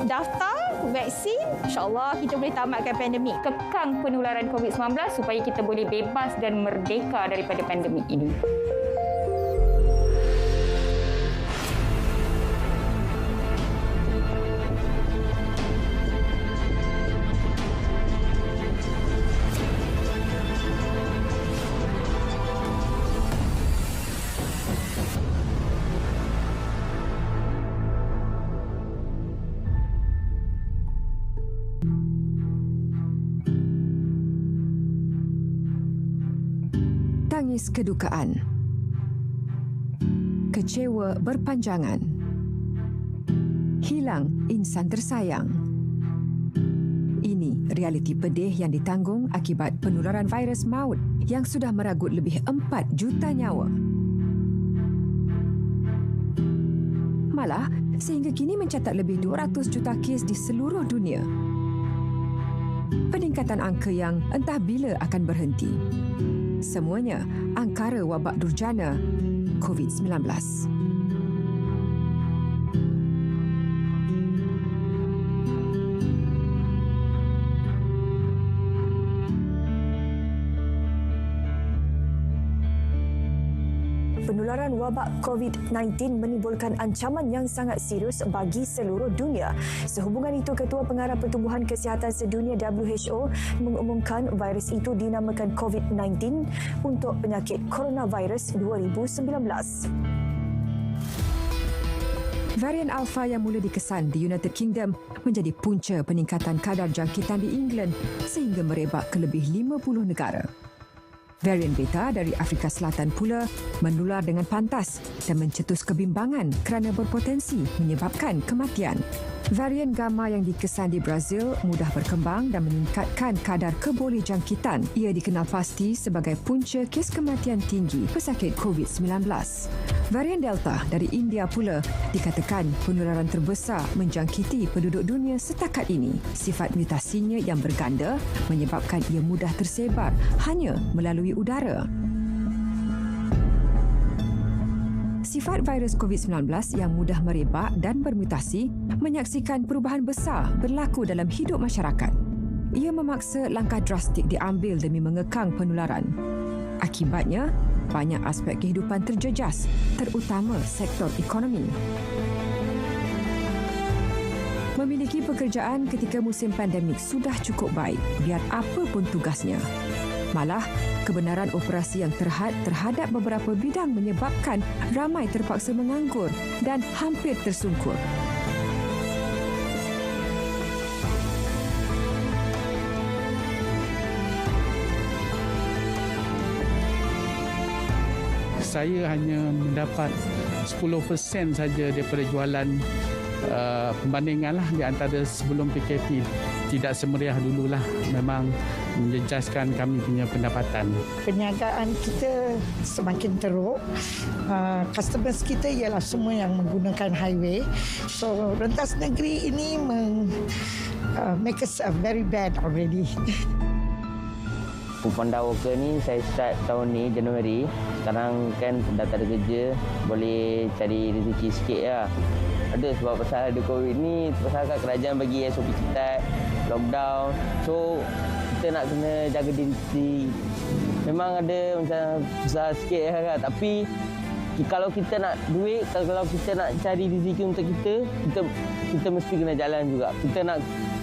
daftar vaksin, insyaAllah kita boleh tamatkan pandemik. Kekang penularan COVID-19 supaya kita boleh bebas dan merdeka daripada pandemik ini. Tangis kedukaan, kecewa berpanjangan, hilang insan tersayang. Ini realiti pedih yang ditanggung akibat penularan virus maut yang sudah meragut lebih 4 juta nyawa. Malah, sehingga kini mencatat lebih 200 juta kes di seluruh dunia. Peningkatan angka yang entah bila akan berhenti. Semuanya angkara wabak durjana COVID-19. Penularan wabak COVID-19 menimbulkan ancaman yang sangat serius bagi seluruh dunia. Sehubungan itu, Ketua Pengarah Pertubuhan Kesihatan Sedunia WHO mengumumkan virus itu dinamakan COVID-19 untuk penyakit coronavirus 2019. Varian Alpha yang mula dikesan di United Kingdom menjadi punca peningkatan kadar jangkitan di England sehingga merebak ke lebih 50 negara. Varian Beta dari Afrika Selatan pula menular dengan pantas dan mencetus kebimbangan kerana berpotensi menyebabkan kematian. Varian Gamma yang dikesan di Brazil mudah berkembang dan meningkatkan kadar kebolehjangkitan. Ia dikenal pasti sebagai punca kes kematian tinggi pesakit COVID-19. Varian Delta dari India pula dikatakan penularan terbesar menjangkiti penduduk dunia setakat ini. Sifat mutasinya yang berganda menyebabkan ia mudah tersebar hanya melalui udara. Sifat virus COVID-19 yang mudah merebak dan bermutasi menyaksikan perubahan besar berlaku dalam hidup masyarakat. Ia memaksa langkah drastik diambil demi mengekang penularan. Akibatnya, banyak aspek kehidupan terjejas, terutama sektor ekonomi. Memiliki pekerjaan ketika musim pandemik sudah cukup baik, biar apa pun tugasnya. Malah, kebenaran operasi yang terhad terhadap beberapa bidang menyebabkan ramai terpaksa menganggur dan hampir tersungkur. Saya hanya mendapat 10% saja daripada jualan pembandingan lah di antara sebelum PKP. Tidak semeriah dululah, memang menjejaskan kami punya pendapatan. Perniagaan kita semakin teruk. Customers kita ialah semua yang menggunakan highway. So rentas negeri ini make us very bad already. Foodpanda worker ni saya start tahun ni Januari. Sekarang kan dah tak ada kerja, boleh cari rezeki sikit lah. Ada sebab pasal ada COVID ni, pasal kat kerajaan bagi SOP ketat, lockdown. So kita nak kena jaga diri. Memang ada macam susah sikit kan, tapi kalau kita nak duit, kalau kita nak cari rezeki untuk kita mesti kena jalan juga.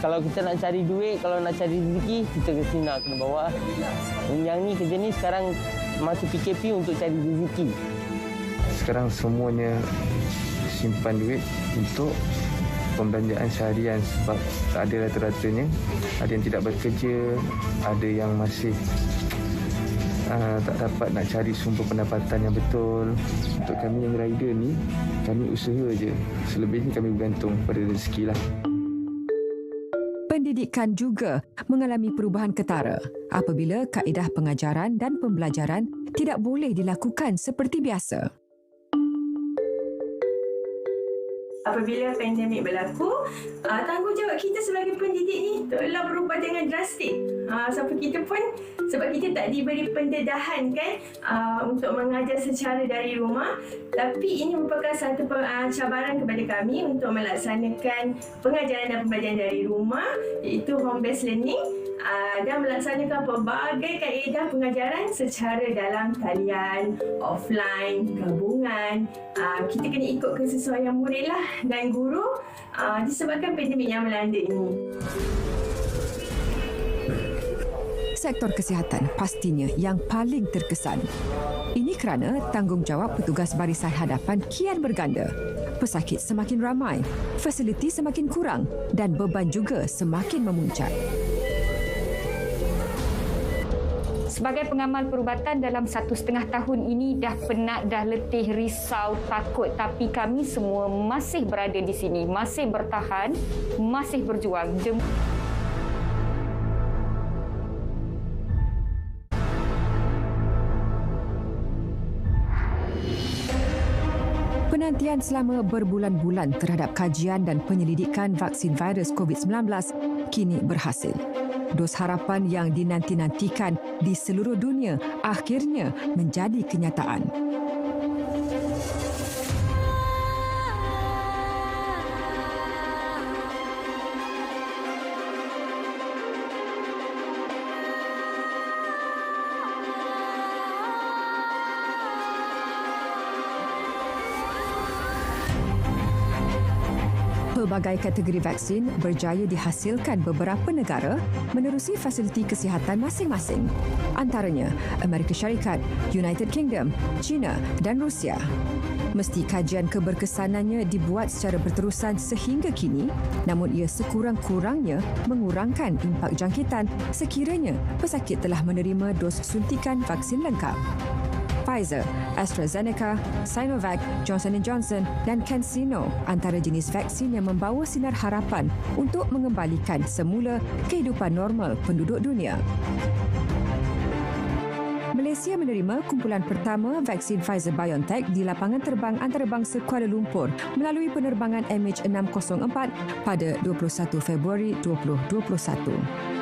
Kalau kita nak cari duit, kalau nak cari rezeki, kita kena bawa. Yang ni kerja ni sekarang masih PKP untuk cari rezeki. Sekarang semuanya simpan duit untuk pembelanjaan seharian sebab tak ada rata-ratanya. Ada yang tidak bekerja, ada yang masih tak dapat nak cari sumber pendapatan yang betul. Untuk kami yang rider ni, kami usaha je. Selebihnya kami bergantung pada rezeki lah. Pendidikan juga mengalami perubahan ketara apabila kaedah pengajaran dan pembelajaran tidak boleh dilakukan seperti biasa. Apabila pandemik berlaku, tanggungjawab kita sebagai pendidik ni telah berubah dengan drastik. Sebab kita tak diberi pendedahan kan untuk mengajar secara dari rumah, tapi ini merupakan satu cabaran kepada kami untuk melaksanakan pengajaran dan pembelajaran dari rumah, iaitu home based learning, dan melaksanakan pelbagai kaedah pengajaran secara dalam talian, offline, gabungan. Kita kena ikut kesesuaian murid lah dan guru disebabkan pandemik yang melanda ini. Sektor kesihatan pastinya yang paling terkesan. Ini kerana tanggungjawab petugas barisan hadapan kian berganda. Pesakit semakin ramai, fasiliti semakin kurang dan beban juga semakin memuncak. Sebagai pengamal perubatan dalam 1.5 tahun ini dah penat, dah letih, risau, takut. Tapi kami semua masih berada di sini, masih bertahan, masih berjuang. Penantian selama berbulan-bulan terhadap kajian dan penyelidikan vaksin virus COVID-19 kini berhasil. Dos harapan yang dinanti-nantikan di seluruh dunia akhirnya menjadi kenyataan. Pelbagai kategori vaksin berjaya dihasilkan beberapa negara menerusi fasiliti kesihatan masing-masing. Antaranya Amerika Syarikat, United Kingdom, China dan Rusia. Mesti kajian keberkesanannya dibuat secara berterusan sehingga kini, namun ia sekurang-kurangnya mengurangkan impak jangkitan sekiranya pesakit telah menerima dos suntikan vaksin lengkap. Pfizer, AstraZeneca, Sinovac, Johnson & Johnson dan CanSino antara jenis vaksin yang membawa sinar harapan untuk mengembalikan semula kehidupan normal penduduk dunia. Malaysia menerima kumpulan pertama vaksin Pfizer-BioNTech di lapangan terbang antarabangsa Kuala Lumpur melalui penerbangan MH604 pada 21 Februari 2021.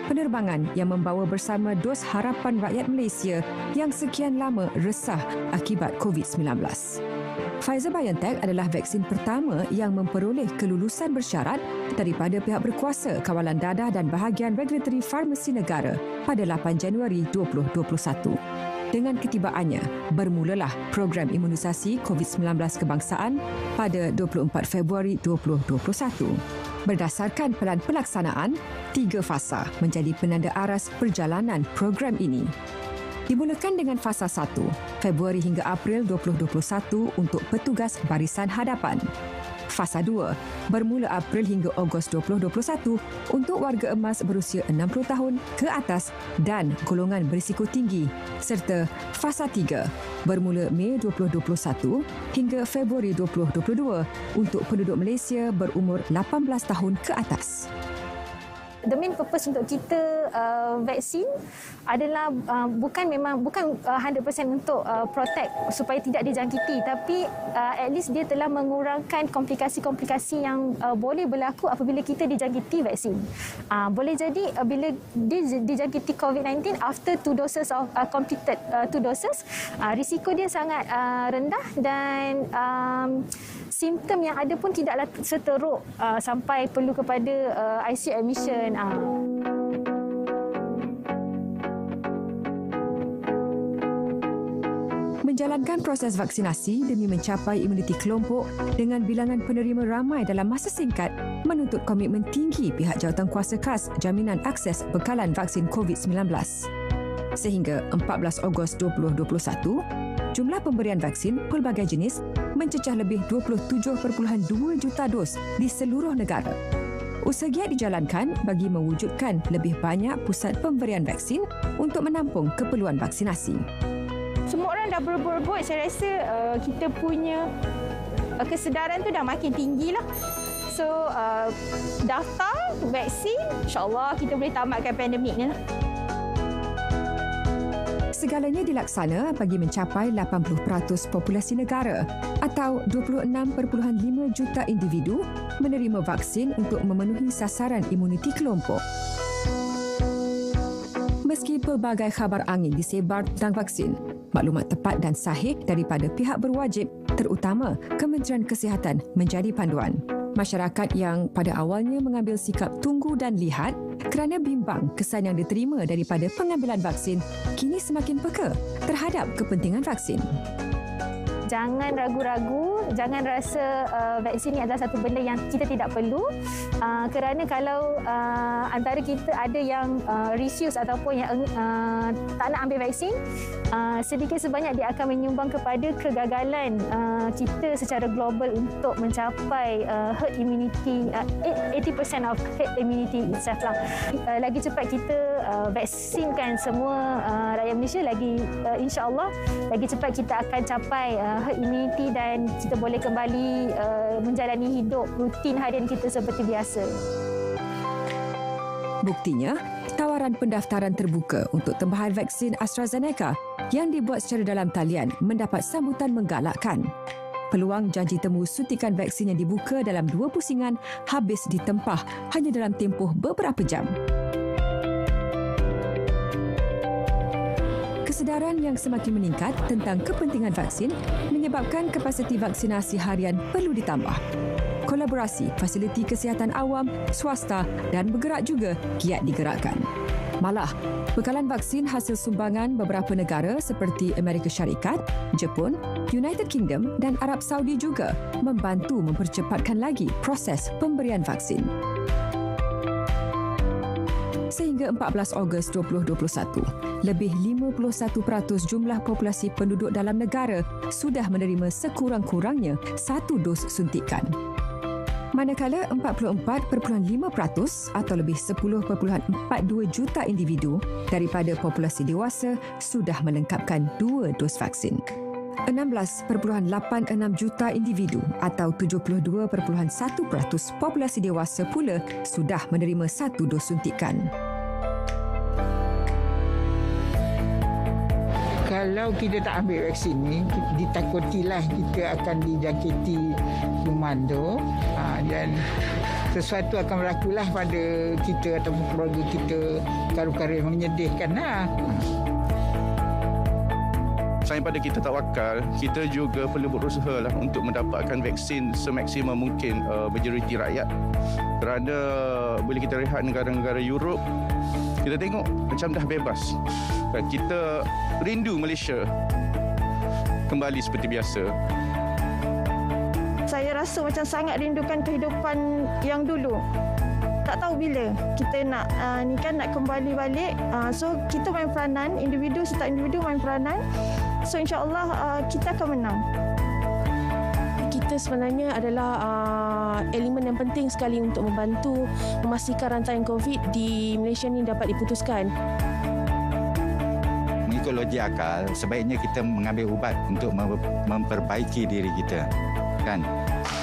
Penerbangan yang membawa bersama dos harapan rakyat Malaysia yang sekian lama resah akibat COVID-19. Pfizer-BioNTech adalah vaksin pertama yang memperoleh kelulusan bersyarat daripada pihak berkuasa kawalan dadah dan bahagian regulatory farmasi negara pada 8 Januari 2021. Dengan ketibaannya, bermulalah program imunisasi COVID-19 kebangsaan pada 24 Februari 2021. Berdasarkan pelan pelaksanaan, 3 fasa menjadi penanda aras perjalanan program ini. Dimulakan dengan fasa 1, Februari hingga April 2021 untuk petugas barisan hadapan. Fasa 2, bermula April hingga Ogos 2021 untuk warga emas berusia 60 tahun ke atas dan golongan berisiko tinggi, serta fasa 3, bermula Mei 2021 hingga Februari 2022 untuk penduduk Malaysia berumur 18 tahun ke atas. The main purpose untuk kita vaksin adalah bukan 100% untuk protect supaya tidak dijangkiti, tapi at least dia telah mengurangkan komplikasi-komplikasi yang boleh berlaku apabila kita dijangkiti vaksin. Boleh jadi bila dia dijangkiti COVID-19 after 2 doses of completed 2 doses, risiko dia sangat rendah dan simptom yang ada pun tidaklah seteruk sampai perlu kepada ICU admission. Menjalankan proses vaksinasi demi mencapai imuniti kelompok dengan bilangan penerima ramai dalam masa singkat menuntut komitmen tinggi pihak jawatankuasa khas jaminan akses bekalan vaksin COVID-19. Sehingga 14 Ogos 2021, jumlah pemberian vaksin pelbagai jenis mencecah lebih 27.2 juta dos di seluruh negara. Usaha giat dijalankan bagi mewujudkan lebih banyak pusat pemberian vaksin untuk menampung keperluan vaksinasi. Semua orang dah berebut-rebut, saya rasa kita punya kesedaran tu dah makin tinggi lah. So, daftar vaksin, insyaAllah kita boleh tamatkan pandemik ni lah. Segalanya dilaksana bagi mencapai 80% populasi negara atau 26.5 juta individu menerima vaksin untuk memenuhi sasaran imuniti kelompok. Meski pelbagai khabar angin disebar tentang vaksin, maklumat tepat dan sahih daripada pihak berwajib, terutama Kementerian Kesihatan, menjadi panduan. Masyarakat yang pada awalnya mengambil sikap tunggu dan lihat kerana bimbang kesan yang diterima daripada pengambilan vaksin, kini semakin peka terhadap kepentingan vaksin. Jangan ragu-ragu, jangan rasa vaksin ini adalah satu benda yang kita tidak perlu, kerana kalau antara kita ada yang refuse ataupun yang tak nak ambil vaksin, sedikit sebanyak dia akan menyumbang kepada kegagalan kita secara global untuk mencapai herd immunity, 80% of herd immunity itself lah. Lagi cepat kita vaksinkan semua rakyat Malaysia, lagi insya-Allah lagi cepat kita akan capai herd immunity dan kita boleh kembali menjalani hidup rutin harian kita seperti biasa. Buktinya, tawaran pendaftaran terbuka untuk tempahan vaksin AstraZeneca yang dibuat secara dalam talian mendapat sambutan menggalakkan. Peluang janji temu suntikan vaksin yang dibuka dalam 2 pusingan habis ditempah hanya dalam tempoh beberapa jam. Kesedaran yang semakin meningkat tentang kepentingan vaksin menyebabkan kapasiti vaksinasi harian perlu ditambah. Kolaborasi fasiliti kesihatan awam, swasta dan bergerak juga giat digerakkan. Malah, bekalan vaksin hasil sumbangan beberapa negara seperti Amerika Syarikat, Jepun, United Kingdom dan Arab Saudi juga membantu mempercepatkan lagi proses pemberian vaksin. Sehingga 14 Ogos 2021, lebih 51% jumlah populasi penduduk dalam negara sudah menerima sekurang-kurangnya 1 dos suntikan. Manakala 44.5% atau lebih 10.42 juta individu daripada populasi dewasa sudah melengkapkan 2 dos vaksin. 16.86 juta individu atau 72.1% populasi dewasa pula sudah menerima 1 dos suntikan. Kalau kita tak ambil vaksin ni, ditakutilah kita akan dijangkiti kuman tu, dan sesuatu akan berlakulah pada kita ataupun keluarga kita, perkara-perkara yang menyedihkan lah. Selain pada kita tawakal, kita juga perlu berusaha lah untuk mendapatkan vaksin semaksimum mungkin majoriti rakyat. Kerana boleh kita lihat negara-negara Europe, kita tengok macam dah bebas. Kita rindu Malaysia kembali seperti biasa. Saya rasa macam sangat rindukan kehidupan yang dulu. Tak tahu bila kita nak nak kembali balik. So kita main peranan, individu setiap individu main peranan. So insya-Allah kita akan menang. Kita sebenarnya adalah elemen yang penting sekali untuk membantu memastikan rantaian COVID di Malaysia ni dapat diputuskan. Mengikut logik akal, sebaiknya kita mengambil ubat untuk memperbaiki diri kita. Kan?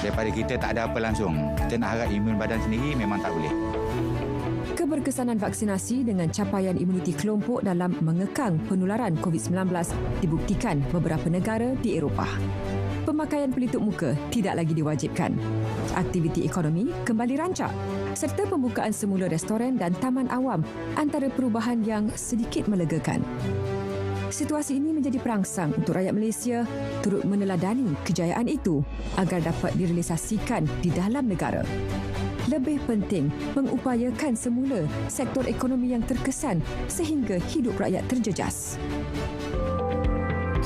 Daripada kita tak ada apa langsung. Kita nak harap imun badan sendiri memang tak boleh. Keberkesanan vaksinasi dengan capaian imuniti kelompok dalam mengekang penularan COVID-19 dibuktikan beberapa negara di Eropah. Pemakaian pelitup muka tidak lagi diwajibkan. Aktiviti ekonomi kembali rancak serta pembukaan semula restoran dan taman awam antara perubahan yang sedikit melegakan. Situasi ini menjadi perangsang untuk rakyat Malaysia turut meneladani kejayaan itu agar dapat direalisasikan di dalam negara. Lebih penting, mengupayakan semula sektor ekonomi yang terkesan sehingga hidup rakyat terjejas.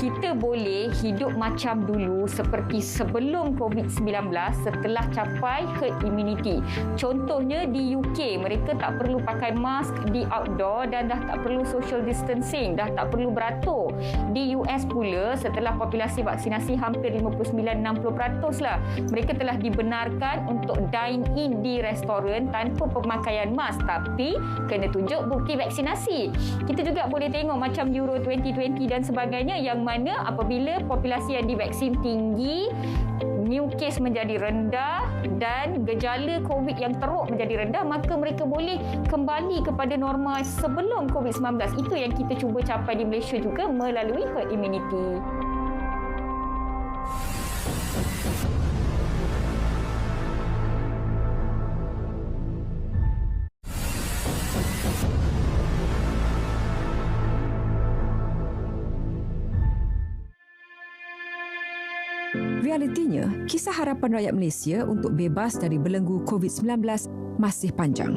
Kita boleh hidup macam dulu seperti sebelum COVID-19 setelah capai herd immunity. Contohnya di UK, mereka tak perlu pakai mask di outdoor dan dah tak perlu social distancing, dah tak perlu beratur. Di US pula, setelah populasi vaksinasi hampir 59-60% lah, mereka telah dibenarkan untuk dine in di restoran tanpa pemakaian mask, tapi kena tunjuk bukti vaksinasi. Kita juga boleh tengok macam Euro 2020 dan sebagainya yang mana apabila populasi yang divaksin tinggi, new case menjadi rendah dan gejala COVID yang teruk menjadi rendah, maka mereka boleh kembali kepada norma sebelum COVID-19. Itu yang kita cuba capai di Malaysia juga melalui herd immunity. Realitinya, kisah harapan rakyat Malaysia untuk bebas dari belenggu COVID-19 masih panjang.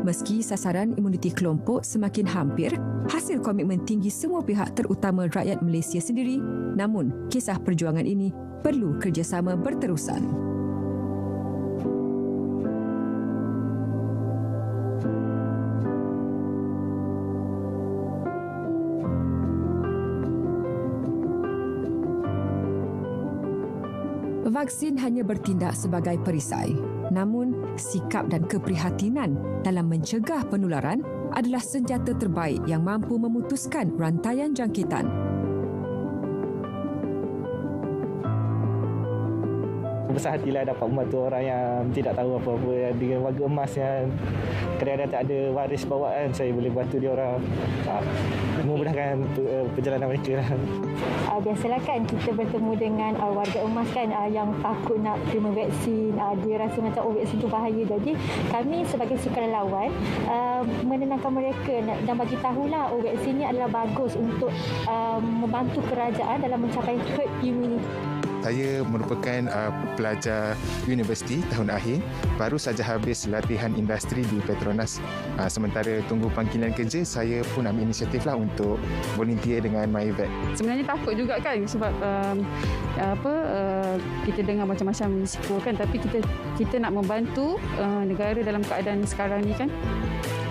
Meski sasaran imuniti kelompok semakin hampir, hasil komitmen tinggi semua pihak terutama rakyat Malaysia sendiri, namun kisah perjuangan ini perlu kerjasama berterusan. Vaksin hanya bertindak sebagai perisai. Namun, sikap dan keprihatinan dalam mencegah penularan adalah senjata terbaik yang mampu memutuskan rantaian jangkitan. Besar hatilah dapat membantu orang yang tidak tahu apa-apa, dengan warga emas yang kadang-kadang tak ada waris bawaan. Saya boleh bantu dia orang, memudahkan perjalanan mereka lah. Biasalah kan kita bertemu dengan warga emas kan yang takut nak terima vaksin, dia rasa macam vaksin tu bahaya. Jadi kami sebagai sukarelawan menenangkan mereka dan bagi tahulah vaksin ni adalah bagus untuk membantu kerajaan dalam mencapai herd immunity. Saya merupakan pelajar universiti tahun akhir, baru saja habis latihan industri di Petronas. Sementara tunggu panggilan kerja, saya pun ambil inisiatiflah untuk volunteer dengan MyVac. Sebenarnya takut juga kan sebab kita dengar macam-macam risiko kan, tapi kita nak membantu negara dalam keadaan sekarang ni kan.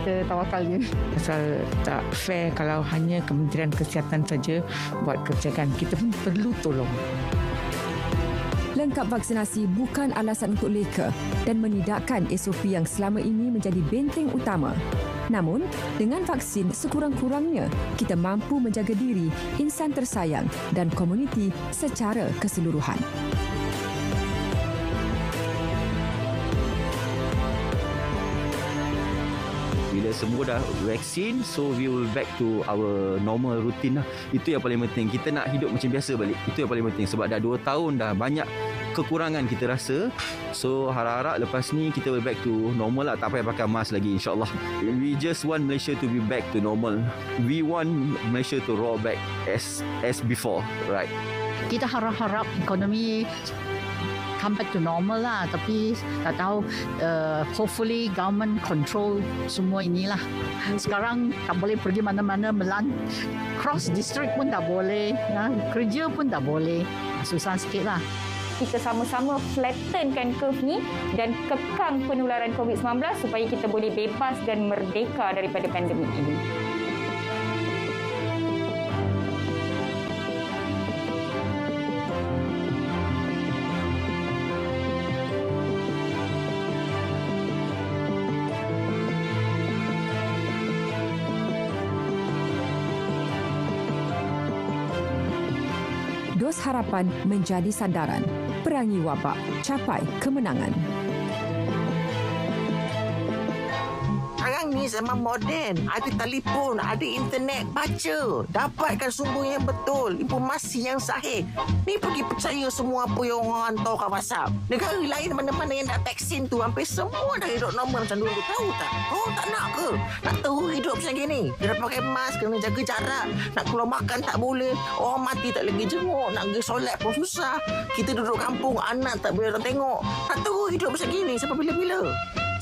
Kita tawakalnya. Pasal tak fair kalau hanya Kementerian Kesihatan saja buat kerjakan. Kita pun perlu tolong. Lengkap vaksinasi bukan alasan untuk leka dan menidakkan SOP yang selama ini menjadi benteng utama. Namun, dengan vaksin sekurang-kurangnya, kita mampu menjaga diri, insan tersayang dan komuniti secara keseluruhan. Bila semua dah vaksin, so we will back to our normal routine lah. Itu yang paling penting. Kita nak hidup macam biasa balik. Itu yang paling penting. Sebab dah 2 tahun dah banyak kekurangan kita rasa. So harap-harap lepas ni kita will back to normal lah. Tak payah pakai mask lagi, insyaAllah. We just want Malaysia to be back to normal. We want Malaysia to roll back as before, right? Kita harap-harap ekonomi come back to normal lah, tapi tak tahu hopefully government control semua inilah. Sekarang tak boleh pergi mana-mana, cross district pun tak boleh, kerja pun tak boleh, susah sikit lah. Kita sama-sama flattenkan curve ni dan kekang penularan COVID-19 supaya kita boleh bebas dan merdeka daripada pandemik ini. Dos harapan menjadi sandaran. Perangi wabak, capai kemenangan. Sekarang ni zaman moden, ada telefon, ada internet, baca, dapatkan sumber yang betul, informasi yang sahih. Ni pergi percaya semua apa yang orang hantar kat WhatsApp. Negara lain mana-mana yang dah vaksin tu, hampir semua dah hidup normal macam dulu. Tahu tak? Kau tak nak ke? Nak tahu hidup macam gini? Dia dah pakai mask, kena jaga jarak, nak keluar makan tak boleh, orang mati tak lagi jenguk, nak pergi solat pun susah. Kita duduk kampung, anak tak boleh datang tengok. Nak tahu hidup macam gini sampai bila-bila?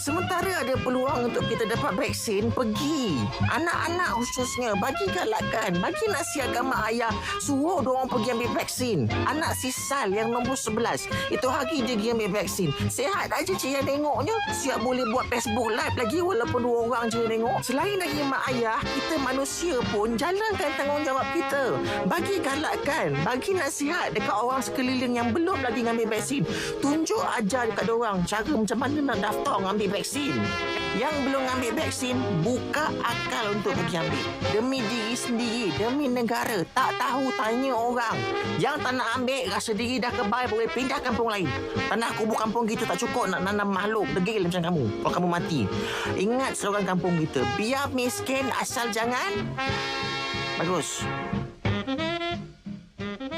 Sementara ada peluang untuk kita dapat vaksin, pergi. Anak-anak khususnya, bagi galakan, bagi nasihatkan mak ayah, suruh diorang pergi ambil vaksin. Anak si Sal yang nombor 11, itu hari dia pergi ambil vaksin. Sihat aja cik yang tengoknya, siap boleh buat Facebook live lagi walaupun 2 orang je tengok. Selain dari mak ayah, kita manusia pun jalankan tanggungjawab kita. Bagi galakan, bagi nasihat dekat orang sekeliling yang belum lagi ambil vaksin. Tunjuk ajar dekat diorang cara macam mana nak daftar ambil vaksin. Yang belum ambil vaksin, buka akal untuk pergi ambil. Demi diri sendiri, demi negara. Tak tahu tanya orang. Yang tak nak ambil, rasa diri dah kebal, boleh pindah kampung lain. Tanah kubur kampung kita tak cukup nak nanam makhluk degil macam kamu. Kalau kamu mati. Ingat slogan kampung kita, biar miskin asal jangan. Bagus.